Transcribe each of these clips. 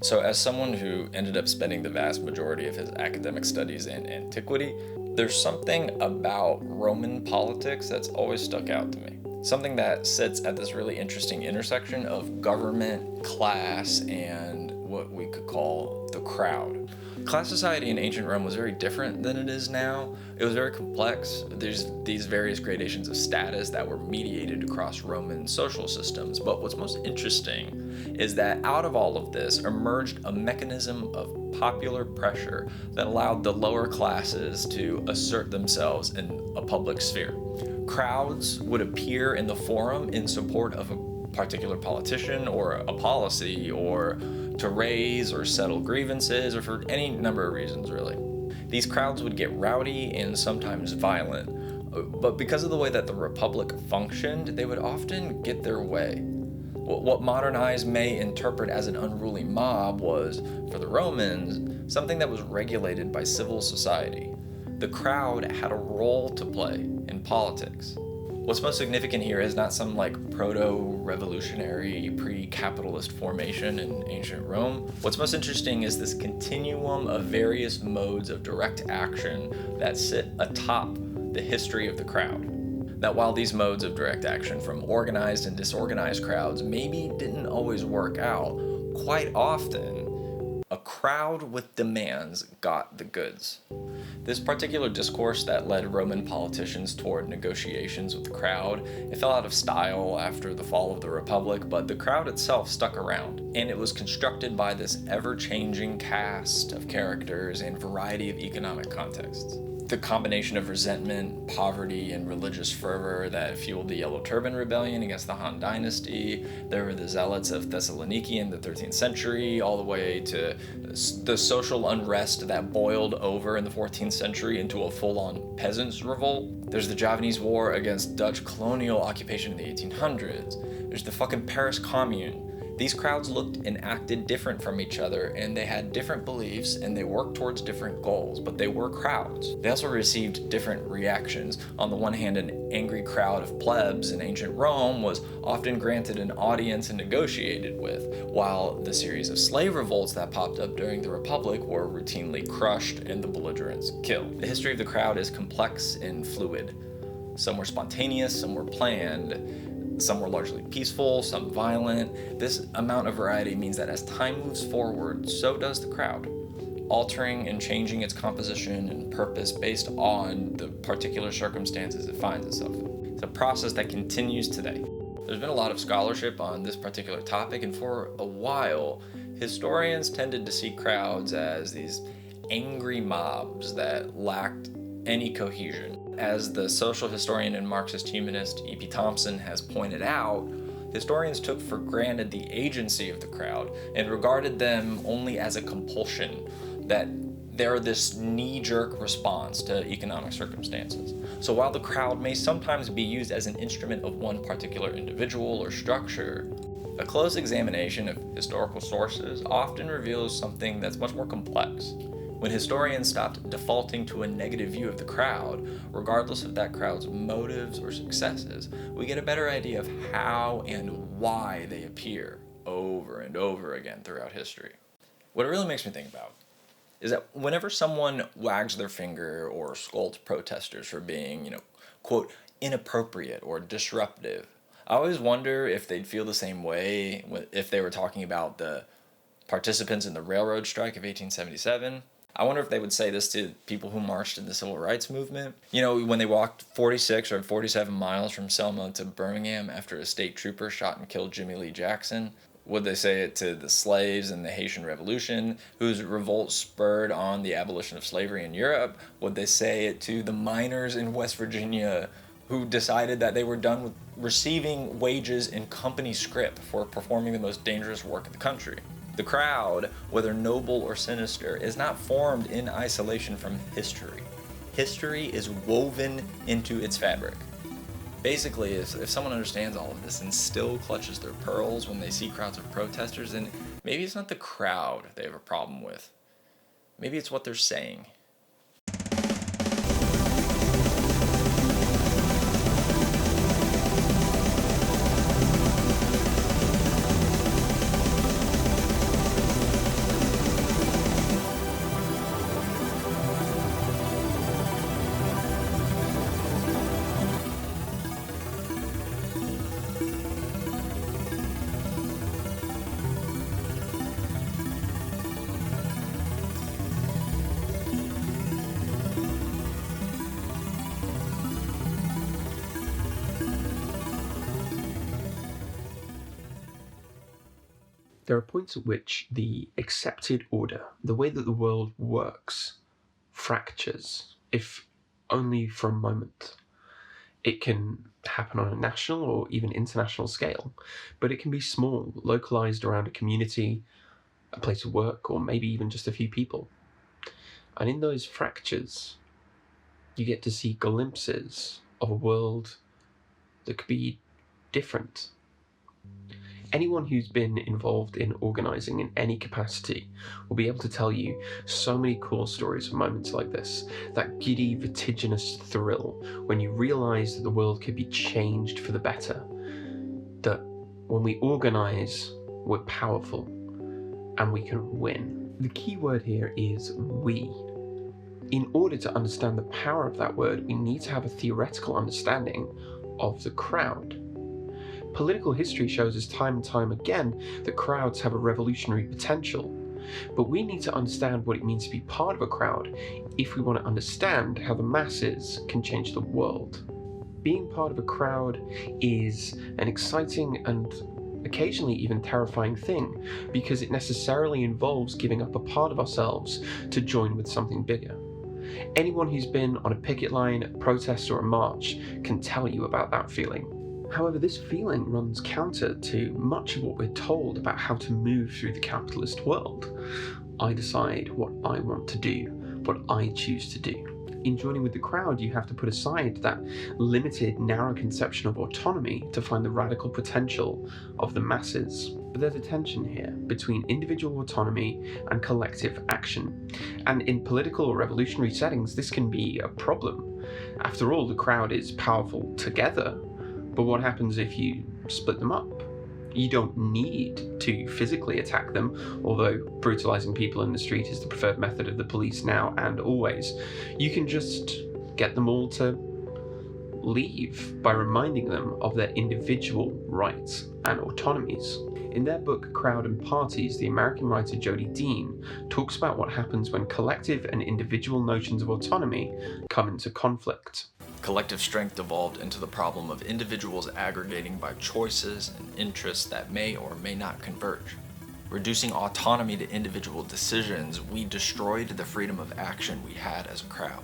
So as someone who ended up spending the vast majority of his academic studies in antiquity, there's something about Roman politics that's always stuck out to me. Something that sits at this really interesting intersection of government, class, and what we could call the crowd. Class society in ancient Rome was very different than it is now. It was very complex. There's these various gradations of status that were mediated across Roman social systems. But what's most interesting is that out of all of this emerged a mechanism of popular pressure that allowed the lower classes to assert themselves in a public sphere. Crowds would appear in the forum in support of a particular politician or a policy, or to raise or settle grievances, or for any number of reasons, really. These crowds would get rowdy and sometimes violent, but because of the way that the Republic functioned, they would often get their way. What modern eyes may interpret as an unruly mob was, for the Romans, something that was regulated by civil society. The crowd had a role to play in politics. What's most significant here is not some proto-revolutionary, pre-capitalist formation in ancient Rome. What's most interesting is this continuum of various modes of direct action that sit atop the history of the crowd. That while these modes of direct action from organized and disorganized crowds maybe didn't always work out, quite often, a crowd with demands got the goods. This particular discourse that led Roman politicians toward negotiations with the crowd, it fell out of style after the fall of the Republic, but the crowd itself stuck around, and it was constructed by this ever-changing cast of characters and variety of economic contexts. The combination of resentment, poverty, and religious fervor that fueled the Yellow Turban Rebellion against the Han Dynasty. There were the Zealots of Thessaloniki in the 13th century, all the way to the social unrest that boiled over in the 14th century into a full-on peasants' revolt. There's the Javanese War against Dutch colonial occupation in the 1800s. There's the fucking Paris Commune. These crowds looked and acted different from each other, and they had different beliefs, and they worked towards different goals, but they were crowds. They also received different reactions. On the one hand, an angry crowd of plebs in ancient Rome was often granted an audience and negotiated with, while the series of slave revolts that popped up during the Republic were routinely crushed and the belligerents killed. The history of the crowd is complex and fluid. Some were spontaneous, some were planned. Some were largely peaceful, some violent. This amount of variety means that as time moves forward, so does the crowd, altering and changing its composition and purpose based on the particular circumstances it finds itself in. It's a process that continues today. There's been a lot of scholarship on this particular topic, and for a while, historians tended to see crowds as these angry mobs that lacked any cohesion. As the social historian and Marxist humanist E.P. Thompson has pointed out, historians took for granted the agency of the crowd and regarded them only as a compulsion, that they're this knee-jerk response to economic circumstances. So while the crowd may sometimes be used as an instrument of one particular individual or structure, a close examination of historical sources often reveals something that's much more complex. When historians stopped defaulting to a negative view of the crowd, regardless of that crowd's motives or successes, we get a better idea of how and why they appear over and over again throughout history. What it really makes me think about is that whenever someone wags their finger or scolds protesters for being, quote, inappropriate or disruptive, I always wonder if they'd feel the same way if they were talking about the participants in the railroad strike of 1877. I wonder if they would say this to people who marched in the civil rights movement. When they walked 46 or 47 miles from Selma to Birmingham after a state trooper shot and killed Jimmy Lee Jackson. Would they say it to the slaves in the Haitian Revolution, whose revolt spurred on the abolition of slavery in Europe? Would they say it to the miners in West Virginia who decided that they were done with receiving wages in company scrip for performing the most dangerous work in the country? The crowd, whether noble or sinister, is not formed in isolation from history. History is woven into its fabric. Basically, if someone understands all of this and still clutches their pearls when they see crowds of protesters, then maybe it's not the crowd they have a problem with. Maybe it's what they're saying. There are points at which the accepted order, the way that the world works, fractures, if only for a moment. It can happen on a national or even international scale, but it can be small, localized around a community, a place of work, or maybe even just a few people. And in those fractures, you get to see glimpses of a world that could be different. Anyone who's been involved in organising in any capacity will be able to tell you so many cool stories of moments like this, that giddy, vertiginous thrill when you realise that the world could be changed for the better, that when we organise, we're powerful, and we can win. The key word here is we. In order to understand the power of that word, we need to have a theoretical understanding of the crowd. Political history shows us time and time again that crowds have a revolutionary potential, but we need to understand what it means to be part of a crowd if we want to understand how the masses can change the world. Being part of a crowd is an exciting and occasionally even terrifying thing, because it necessarily involves giving up a part of ourselves to join with something bigger. Anyone who's been on a picket line, a protest, or a march can tell you about that feeling. However, this feeling runs counter to much of what we're told about how to move through the capitalist world. I decide what I want to do, what I choose to do. In joining with the crowd, you have to put aside that limited, narrow conception of autonomy to find the radical potential of the masses. But there's a tension here between individual autonomy and collective action. And in political or revolutionary settings, this can be a problem. After all, the crowd is powerful together. But what happens if you split them up? You don't need to physically attack them, although brutalizing people in the street is the preferred method of the police now and always. You can just get them all to leave by reminding them of their individual rights and autonomies. In their book Crowd and Parties, the American writer Jodi talks about what happens when collective and individual notions of autonomy come into conflict. Collective strength evolved into the problem of individuals aggregating by choices and interests that may or may not converge. Reducing autonomy to individual decisions, we destroyed the freedom of action we had as a crowd.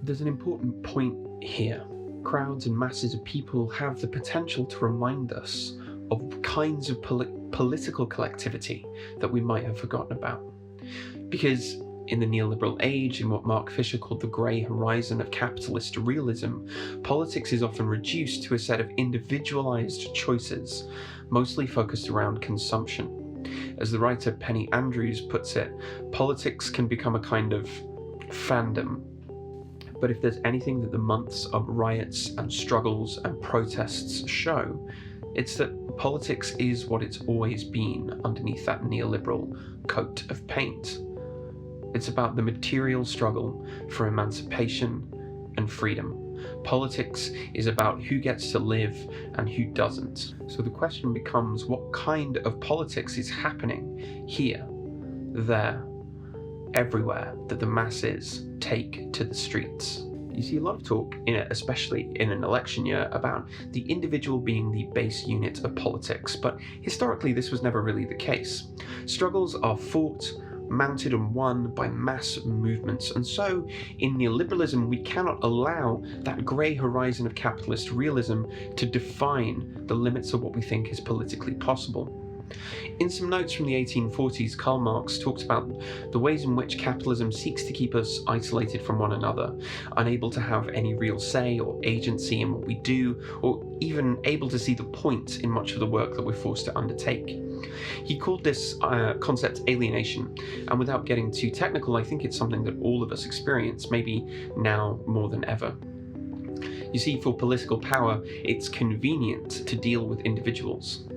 There's an important point here. Crowds and masses of people have the potential to remind us of kinds of political collectivity that we might have forgotten about. Because in the neoliberal age, in what Mark Fisher called the grey horizon of capitalist realism, politics is often reduced to a set of individualized choices, mostly focused around consumption. As the writer Penny Andrews puts it, politics can become a kind of fandom. But if there's anything that the months of riots and struggles and protests show, it's that politics is what it's always been underneath that neoliberal coat of paint. It's about the material struggle for emancipation and freedom. Politics is about who gets to live and who doesn't. So the question becomes, what kind of politics is happening here, there, everywhere that the masses take to the streets? You see a lot of talk, especially in an election year, about the individual being the base unit of politics, but historically this was never really the case. Struggles are fought, mounted and won by mass movements, and so in neoliberalism we cannot allow that grey horizon of capitalist realism to define the limits of what we think is politically possible. In some notes from the 1840s, Karl Marx talked about the ways in which capitalism seeks to keep us isolated from one another, unable to have any real say or agency in what we do, or even able to see the point in much of the work that we're forced to undertake. He called this concept alienation, and without getting too technical, I think it's something that all of us experience, maybe now more than ever. You see, for political power, it's convenient to deal with individuals.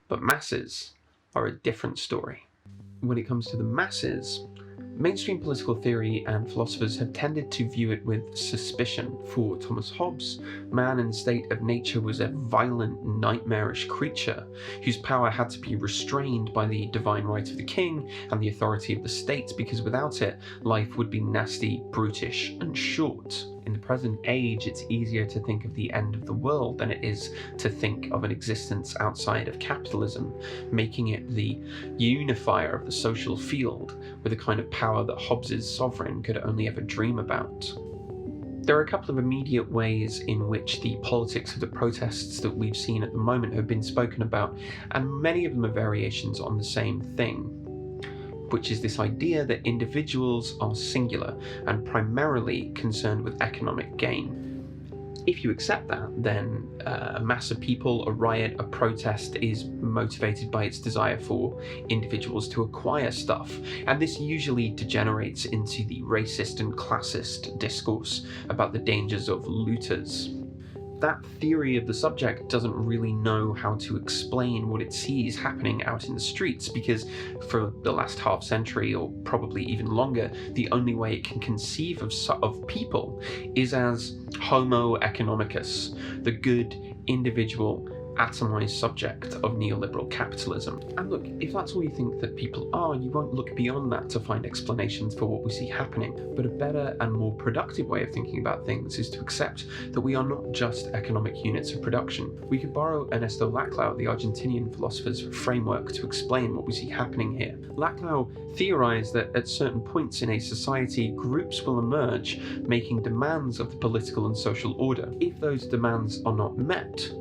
But masses are a different story. When it comes to the masses, mainstream political theory and philosophers have tended to view it with suspicion. For Thomas Hobbes, man in the state of nature was a violent, nightmarish creature whose power had to be restrained by the divine right of the king and the authority of the state, because without it, life would be nasty, brutish, and short. in the present age, it's easier to think of the end of the world than it is to think of an existence outside of capitalism, making it the unifier of the social field with a kind of power that Hobbes's sovereign could only ever dream about. There are a couple of immediate ways in which the politics of the protests that we've seen at the moment have been spoken about, and many of them are variations on the same thing, which is this idea that individuals are singular and primarily concerned with economic gain. If you accept that, then a mass of people, a riot, a protest is motivated by its desire for individuals to acquire stuff, and this usually degenerates into the racist and classist discourse about the dangers of looters. That theory of the subject doesn't really know how to explain what it sees happening out in the streets, because for the last half century, or probably even longer, the only way it can conceive of people is as Homo economicus, the good, individual, atomized subject of neoliberal capitalism. And look, if that's all you think that people are, you won't look beyond that to find explanations for what we see happening. But a better and more productive way of thinking about things is to accept that we are not just economic units of production. We could borrow Ernesto Laclau, the Argentinian philosopher's framework, to explain what we see happening here. Laclau theorized that at certain points in a society, groups will emerge making demands of the political and social order. If those demands are not met,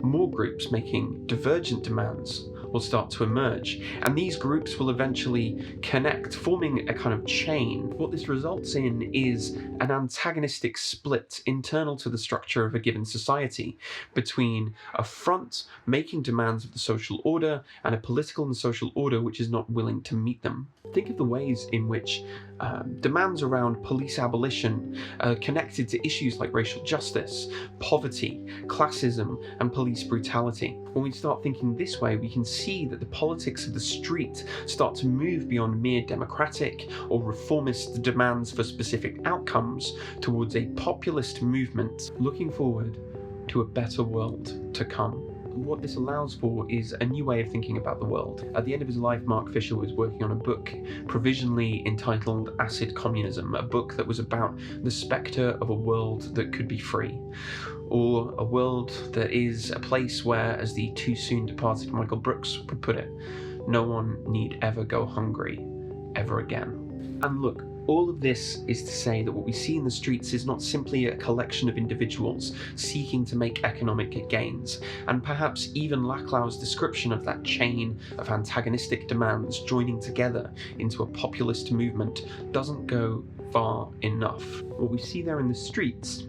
more groups making divergent demands will start to emerge, and these groups will eventually connect, forming a kind of chain. What this results in is an antagonistic split internal to the structure of a given society between a front making demands of the social order and a political and social order which is not willing to meet them. Think of the ways in which demands around police abolition are connected to issues like racial justice, poverty, classism, and police brutality. When we start thinking this way, we can see that the politics of the street start to move beyond mere democratic or reformist demands for specific outcomes towards a populist movement looking forward to a better world to come. What this allows for is a new way of thinking about the world. At the end of his life, Mark Fisher was working on a book provisionally entitled Acid Communism, a book that was about the spectre of a world that could be free, or a world that is a place where, as the too soon departed Michael Brooks would put it, no one need ever go hungry ever again. And look, all of this is to say that what we see in the streets is not simply a collection of individuals seeking to make economic gains, and perhaps even Laclau's description of that chain of antagonistic demands joining together into a populist movement doesn't go far enough. What we see there in the streets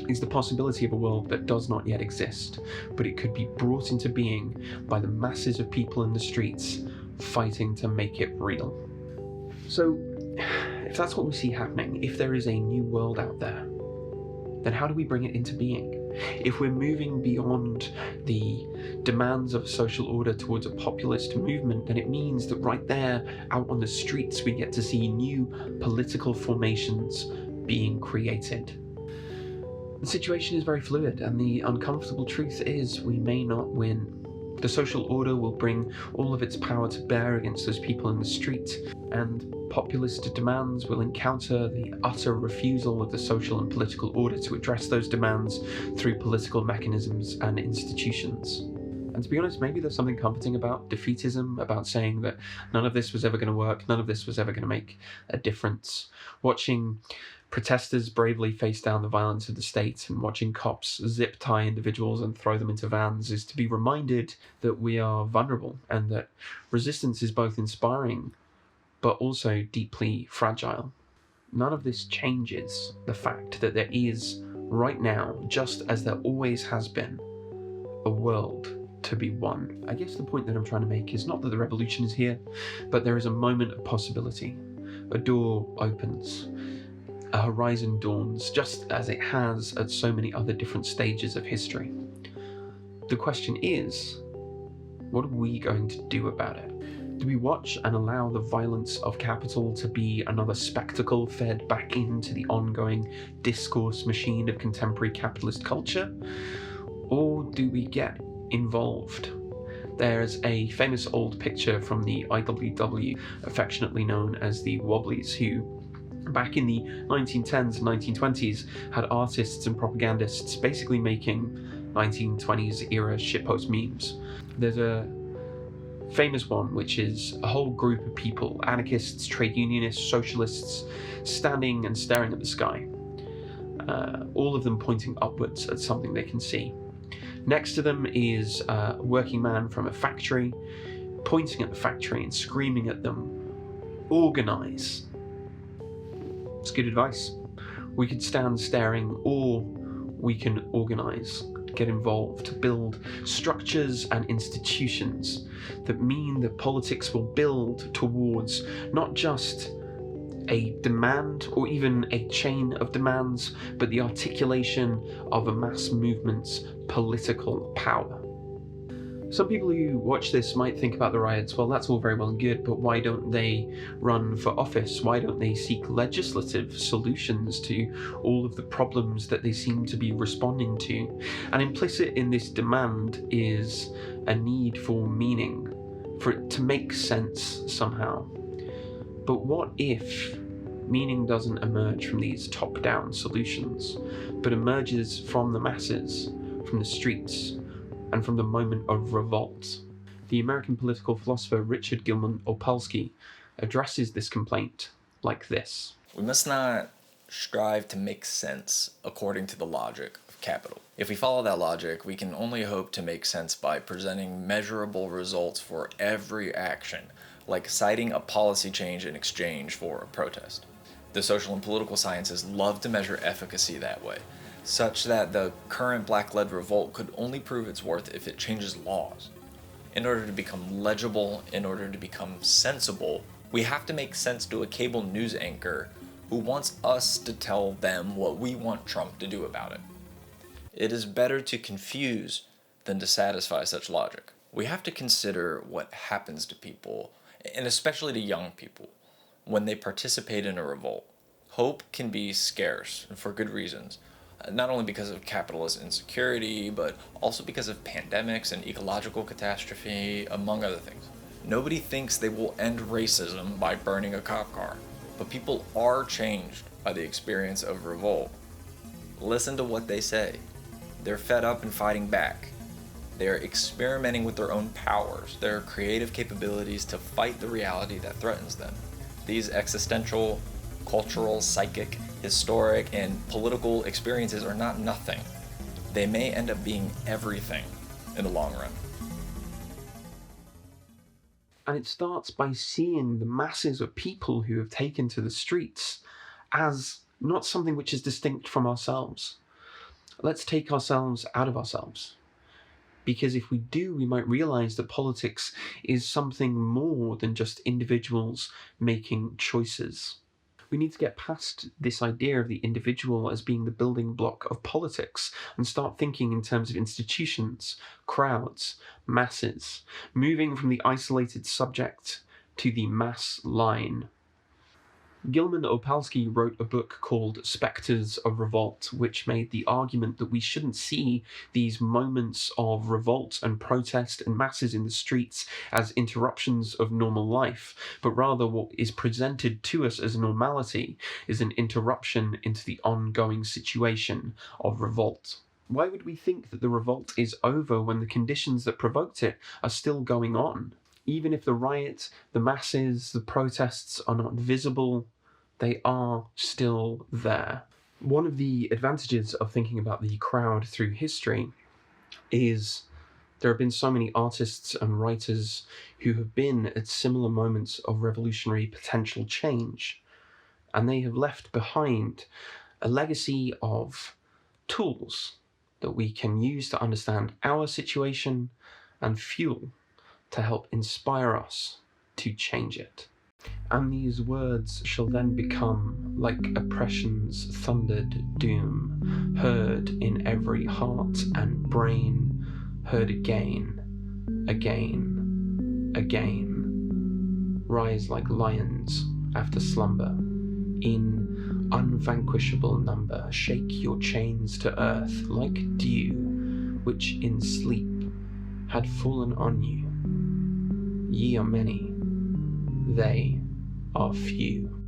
is the possibility of a world that does not yet exist, but it could be brought into being by the masses of people in the streets fighting to make it real. So, if that's what we see happening, if there is a new world out there, then how do we bring it into being? If we're moving beyond the demands of social order towards a populist movement, then it means that right there, out on the streets, we get to see new political formations being created. The situation is very fluid, and the uncomfortable truth is we may not win. The social order will bring all of its power to bear against those people in the street, and populist demands will encounter the utter refusal of the social and political order to address those demands through political mechanisms and institutions. And to be honest, maybe there's something comforting about defeatism, about saying that none of this was ever going to work, none of this was ever going to make a difference. Watching protesters bravely face down the violence of the state and watching cops zip tie individuals and throw them into vans is to be reminded that we are vulnerable and that resistance is both inspiring but also deeply fragile. None of this changes the fact that there is, right now, just as there always has been, a world to be won. I guess the point that I'm trying to make is not that the revolution is here, but there is a moment of possibility. A door opens. A horizon dawns, just as it has at so many other different stages of history. The question is, what are we going to do about it? Do we watch and allow the violence of capital to be another spectacle fed back into the ongoing discourse machine of contemporary capitalist culture? Or do we get involved? There's a famous old picture from the IWW, affectionately known as the Wobblies, who back in the 1910s and 1920s, had artists and propagandists basically making 1920s era shitpost memes. There's a famous one, which is a whole group of people, anarchists, trade unionists, socialists, standing and staring at the sky, all of them pointing upwards at something they can see. Next to them is a working man from a factory, pointing at the factory and screaming at them, "Organize." It's good advice. We could stand staring, or we can organize, get involved, build structures and institutions that mean that politics will build towards not just a demand or even a chain of demands, but the articulation of a mass movement's political power. Some people who watch this might think about the riots, well, that's all very well and good, but why don't they run for office? Why don't they seek legislative solutions to all of the problems that they seem to be responding to? And implicit in this demand is a need for meaning, for it to make sense somehow. But what if meaning doesn't emerge from these top-down solutions, but emerges from the masses, from the streets, and from the moment of revolt? The American political philosopher Richard Gilman Opalsky addresses this complaint like this. We must not strive to make sense according to the logic of capital. If we follow that logic, we can only hope to make sense by presenting measurable results for every action, like citing a policy change in exchange for a protest. The social and political sciences love to measure efficacy that way, such that the current black-led revolt could only prove its worth if it changes laws. In order to become legible, in order to become sensible, we have to make sense to a cable news anchor who wants us to tell them what we want Trump to do about it. It is better to confuse than to satisfy such logic. We have to consider what happens to people, and especially to young people, when they participate in a revolt. Hope can be scarce, and for good reasons. Not only because of capitalist insecurity, but also because of pandemics and ecological catastrophe, among other things. Nobody thinks they will end racism by burning a cop car, but people are changed by the experience of revolt. Listen to what they say. They're fed up and fighting back. They're experimenting with their own powers, their creative capabilities to fight the reality that threatens them. These existential, cultural, psychic, historic, and political experiences are not nothing. They may end up being everything in the long run. And it starts by seeing the masses of people who have taken to the streets as not something which is distinct from ourselves. Let's take ourselves out of ourselves. Because if we do, we might realize that politics is something more than just individuals making choices. We need to get past this idea of the individual as being the building block of politics and start thinking in terms of institutions, crowds, masses, moving from the isolated subject to the mass line. Gilman Opalsky wrote a book called Spectres of Revolt, which made the argument that we shouldn't see these moments of revolt and protest and masses in the streets as interruptions of normal life, but rather what is presented to us as normality is an interruption into the ongoing situation of revolt. Why would we think that the revolt is over when the conditions that provoked it are still going on? Even if the riot, the masses, the protests are not visible, they are still there. One of the advantages of thinking about the crowd through history is there have been so many artists and writers who have been at similar moments of revolutionary potential change, and they have left behind a legacy of tools that we can use to understand our situation and fuel to help inspire us to change it. And these words shall then become like oppression's thundered doom, heard in every heart and brain, heard again, again, again. Rise like lions after slumber, in unvanquishable number, shake your chains to earth like dew, which in sleep had fallen on you. Ye are many, they are few.